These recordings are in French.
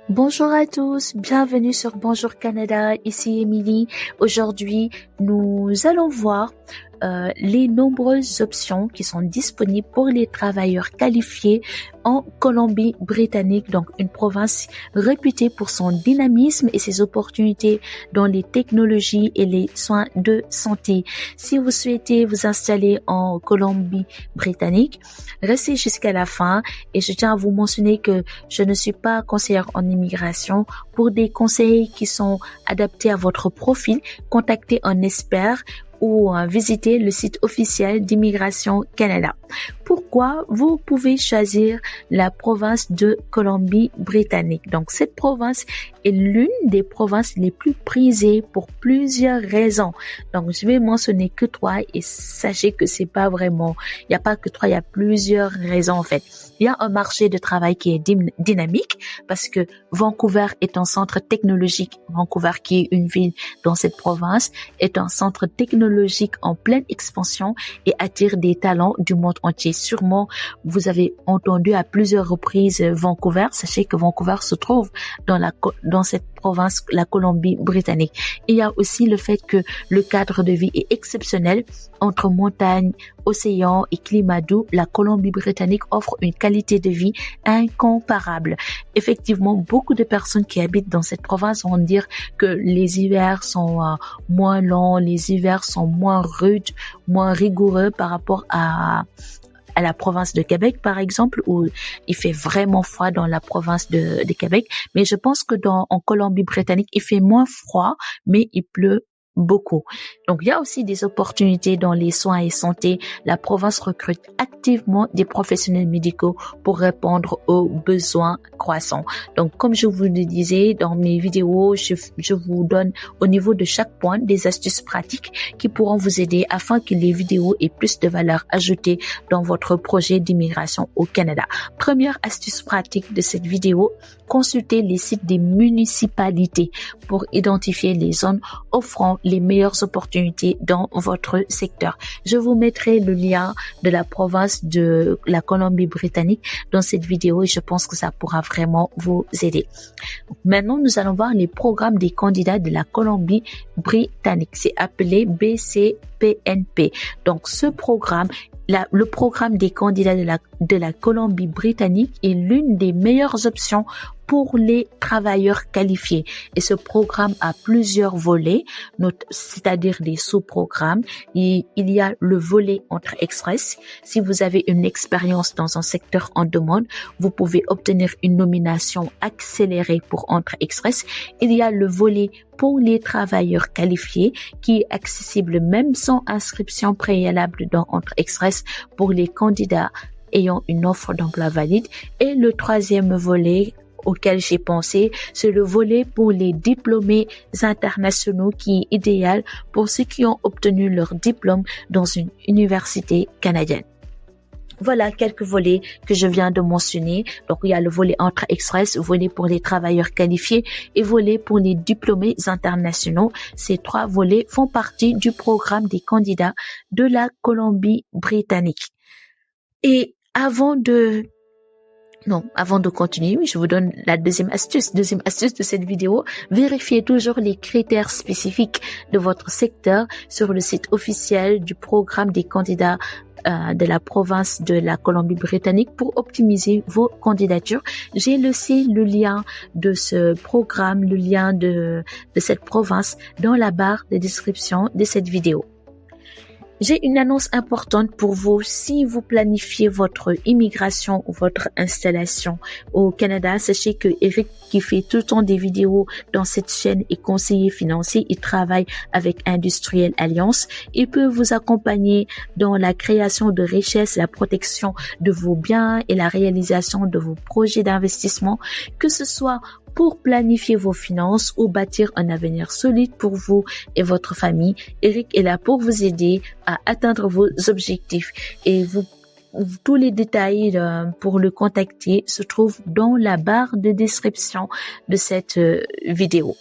Bonjour à tous, bienvenue sur Bonjour Canada, ici Émilie. Aujourd'hui, nous allons voir les nombreuses options qui sont disponibles pour les travailleurs qualifiés en Colombie-Britannique, donc une province réputée pour son dynamisme et ses opportunités dans les technologies et les soins de santé. Si vous souhaitez vous installer en Colombie-Britannique, restez jusqu'à la fin et je tiens à vous mentionner que je ne suis pas conseillère en immigration. Pour des conseils qui sont adaptés à votre profil, contactez un expert ou visiter le site officiel d'Immigration Canada. Pourquoi? Vous pouvez choisir la province de Colombie-Britannique. Donc, cette province est l'une des provinces les plus prisées pour plusieurs raisons. Donc, je vais mentionner que 3 et sachez que c'est pas vraiment, il n'y a pas que 3, il y a plusieurs raisons en fait. Il y a un marché de travail qui est dynamique parce que Vancouver est un centre technologique. Vancouver, qui est une ville dans cette province, est un centre technologique en pleine expansion et attire des talents du monde entier. Sûrement, vous avez entendu à plusieurs reprises Vancouver. Sachez que Vancouver se trouve dans cette province, la Colombie-Britannique. Il y a aussi le fait que le cadre de vie est exceptionnel. Entre montagnes, océans et climat doux, la Colombie-Britannique offre une qualité de vie incomparable. Effectivement, beaucoup de personnes qui habitent dans cette province vont dire que les hivers sont moins longs, les hivers sont moins rudes, moins rigoureux par rapport à la province de Québec, par exemple, où il fait vraiment froid dans la province de Québec. Mais je pense que en Colombie-Britannique, il fait moins froid, mais il pleut beaucoup. Donc, il y a aussi des opportunités dans les soins et santé. La province recrute activement des professionnels médicaux pour répondre aux besoins croissants. Donc, comme je vous le disais dans mes vidéos, je vous donne au niveau de chaque point des astuces pratiques qui pourront vous aider afin que les vidéos aient plus de valeur ajoutée dans votre projet d'immigration au Canada. Première astuce pratique de cette vidéo, consultez les sites des municipalités pour identifier les zones offrant les meilleures opportunités dans votre secteur. Je vous mettrai le lien de la province de la Colombie-Britannique dans cette vidéo et je pense que ça pourra vraiment vous aider. Maintenant, nous allons voir les programmes des candidats de la Colombie-Britannique. C'est appelé BCPNP. Donc, ce programme, le programme des candidats de la Colombie-Britannique est l'une des meilleures options pour les travailleurs qualifiés. Et ce programme a plusieurs volets, c'est-à-dire des sous-programmes. Il y a le volet Entrée Express. Si vous avez une expérience dans un secteur en demande, vous pouvez obtenir une nomination accélérée pour Entrée Express. Il y a le volet pour les travailleurs qualifiés qui est accessible même sans inscription préalable dans Entrée Express pour les candidats ayant une offre d'emploi valide. Et le troisième volet auquel j'ai pensé, c'est le volet pour les diplômés internationaux qui est idéal pour ceux qui ont obtenu leur diplôme dans une université canadienne. Voilà quelques volets que je viens de mentionner. Donc, il y a le volet Entrée Express, volet pour les travailleurs qualifiés et volet pour les diplômés internationaux. Ces 3 volets font partie du programme des candidats de la Colombie-Britannique. Et avant de continuer, je vous donne la deuxième astuce. Deuxième astuce de cette vidéo, vérifiez toujours les critères spécifiques de votre secteur sur le site officiel du programme des candidats de la province de la Colombie-Britannique pour optimiser vos candidatures. J'ai laissé le lien de ce programme, le lien de cette province dans la barre de description de cette vidéo. J'ai une annonce importante pour vous. Si vous planifiez votre immigration ou votre installation au Canada, sachez que Eric, qui fait tout le temps des vidéos dans cette chaîne, est conseiller financier. Il travaille avec Industriel Alliance. Il peut vous accompagner dans la création de richesses, la protection de vos biens et la réalisation de vos projets d'investissement, que ce soit pour planifier vos finances ou bâtir un avenir solide pour vous et votre famille. Eric est là pour vous aider à atteindre vos objectifs et tous les détails pour le contacter se trouvent dans la barre de description de cette vidéo.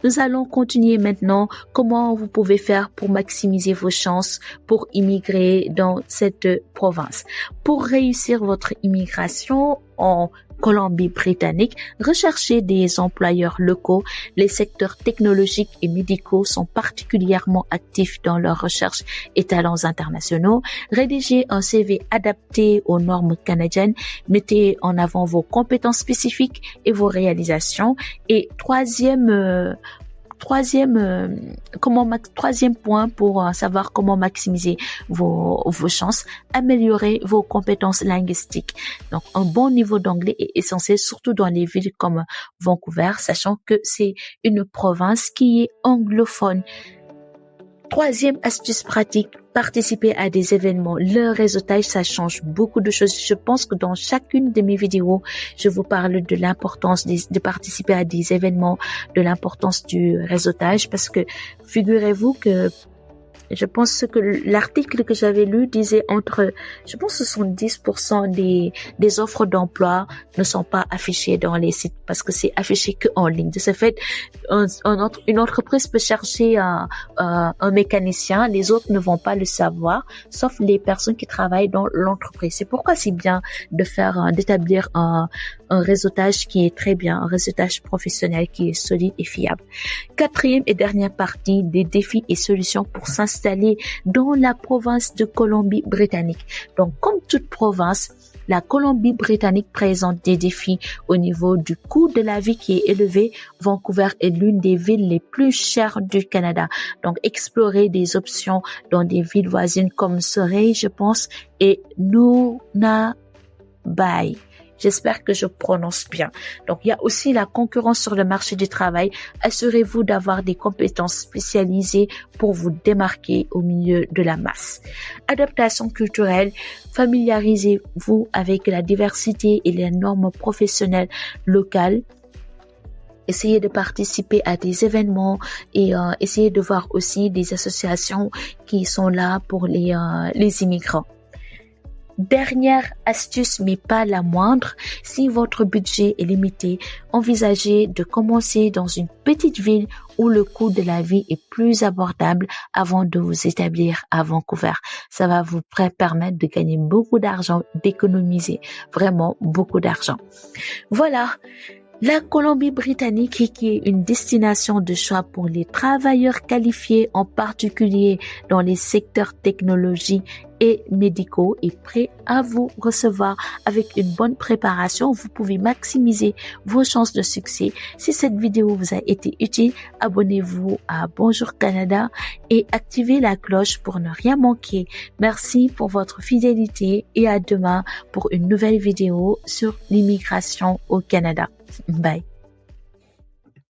Nous allons continuer maintenant comment vous pouvez faire pour maximiser vos chances pour immigrer dans cette province. Pour réussir votre immigration en Colombie-Britannique, recherchez des employeurs locaux. Les secteurs technologiques et médicaux sont particulièrement actifs dans leur recherche et talents internationaux. Rédigez un CV adapté aux normes canadiennes. Mettez en avant vos compétences spécifiques et vos réalisations. Et troisième point pour savoir comment maximiser vos chances, améliorer vos compétences linguistiques. Donc, un bon niveau d'anglais est essentiel, surtout dans les villes comme Vancouver, sachant que c'est une province qui est anglophone. Troisième astuce pratique, participer à des événements. Le réseautage, ça change beaucoup de choses. Je pense que dans chacune de mes vidéos, je vous parle de l'importance de participer à des événements, de l'importance du réseautage, parce que figurez-vous que je pense que l'article que j'avais lu disait je pense 70% des offres d'emploi ne sont pas affichées dans les sites parce que c'est affiché que en ligne. De ce fait, une entreprise peut chercher un mécanicien, les autres ne vont pas le savoir, sauf les personnes qui travaillent dans l'entreprise. C'est pourquoi c'est bien d'établir un réseautage qui est très bien, un réseautage professionnel qui est solide et fiable. Quatrième et dernière partie, des défis et solutions pour s'installer dans la province de Colombie-Britannique. Donc, comme toute province, la Colombie-Britannique présente des défis au niveau du coût de la vie qui est élevé. Vancouver est l'une des villes les plus chères du Canada. Donc, explorer des options dans des villes voisines comme Surrey, je pense, et Nunavut. J'espère que je prononce bien. Donc, il y a aussi la concurrence sur le marché du travail. Assurez-vous d'avoir des compétences spécialisées pour vous démarquer au milieu de la masse. Adaptation culturelle. Familiarisez-vous avec la diversité et les normes professionnelles locales. Essayez de participer à des événements et essayez de voir aussi des associations qui sont là pour les immigrants. Dernière astuce, mais pas la moindre, si votre budget est limité, envisagez de commencer dans une petite ville où le coût de la vie est plus abordable avant de vous établir à Vancouver. Ça va vous permettre de gagner beaucoup d'argent, d'économiser vraiment beaucoup d'argent. Voilà. La Colombie-Britannique, qui est une destination de choix pour les travailleurs qualifiés, en particulier dans les secteurs technologiques et médicaux, est prêt à vous recevoir. Avec une bonne préparation, vous pouvez maximiser vos chances de succès. Si cette vidéo vous a été utile, abonnez-vous à Bonjour Canada et activez la cloche pour ne rien manquer. Merci pour votre fidélité et à demain pour une nouvelle vidéo sur l'immigration au Canada. Bye.